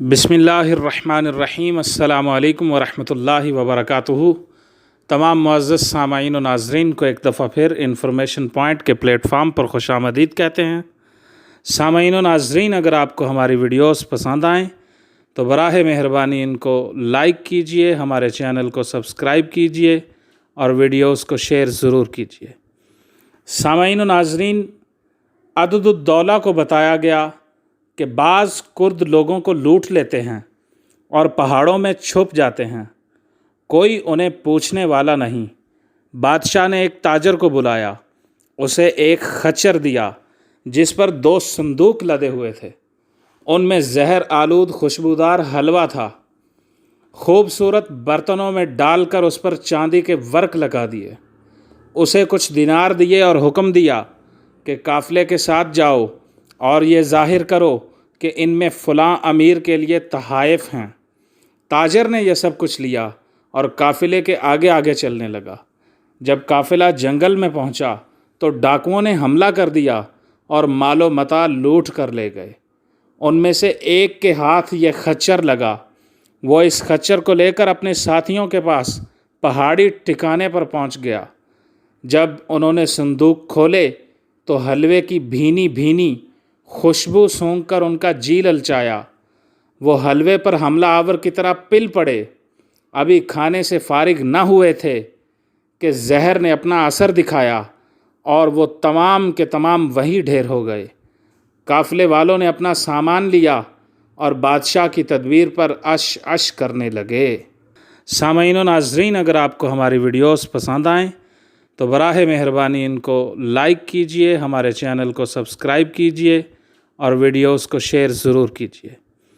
बिस्मिल्लाहिर्रहमानिर्रहीम। अस्सलामु अलैकुम वरहमतुल्लाहि वबरकातुहू। तमाम मुअज़्ज़ज़ सामाईन व नाज़रीन को एक दफ़ा फिर इंफॉर्मेशन पॉइंट के प्लेटफार्म पर खुशामदीद कहते हैं। सामाईन व नाज़रीन, अगर आपको हमारी वीडियोस पसंद आएँ तो बराह मेहरबानी इनको लाइक कीजिए, हमारे चैनल को सब्सक्राइब कीजिए और वीडियोस को शेयर ज़रूर कीजिए। सामाईन व नाज़रीन, अददुद्दौला को बताया गया कि बाज़ कुर्द लोगों को लूट लेते हैं और पहाड़ों में छुप जाते हैं, कोई उन्हें पूछने वाला नहीं। बादशाह ने एक ताजर को बुलाया, उसे एक खच्चर दिया जिस पर 2 संदूक लदे हुए थे। उनमें जहर आलूद खुशबूदार हलवा था। खूबसूरत बर्तनों में डालकर उस पर चांदी के वर्क लगा दिए। उसे कुछ दिनार दिए और हुक्म दिया कि काफ़िले के साथ जाओ और ये ज़ाहिर करो कि इनमें फ़लाँ अमीर के लिए तहाइफ हैं। ताजर ने यह सब कुछ लिया और काफ़िले के आगे आगे चलने लगा। जब काफ़िला जंगल में पहुंचा तो डाकुओं ने हमला कर दिया और मालो मता लूट कर ले गए। उनमें से एक के हाथ यह खच्चर लगा। वो इस खच्चर को लेकर अपने साथियों के पास पहाड़ी ठिकाने पर पहुंच गया। जब उन्होंने संदूक खोले तो हलवे की भीनी भीनी खुशबू सूंघकर उनका जी ललचाया। वो हलवे पर हमला आवर की तरह पिल पड़े। अभी खाने से फारिग न हुए थे कि जहर ने अपना असर दिखाया और वो तमाम के तमाम वहीं ढेर हो गए। काफ़िले वालों ने अपना सामान लिया और बादशाह की तदबीर पर अश अश करने लगे। सामाईन व नाज़रीन, अगर आपको हमारी वीडियोस पसंद आएँ तो बराह मेहरबानी इनको लाइक कीजिए, हमारे चैनल को सब्सक्राइब कीजिए और वीडियोस को शेयर ज़रूर कीजिए।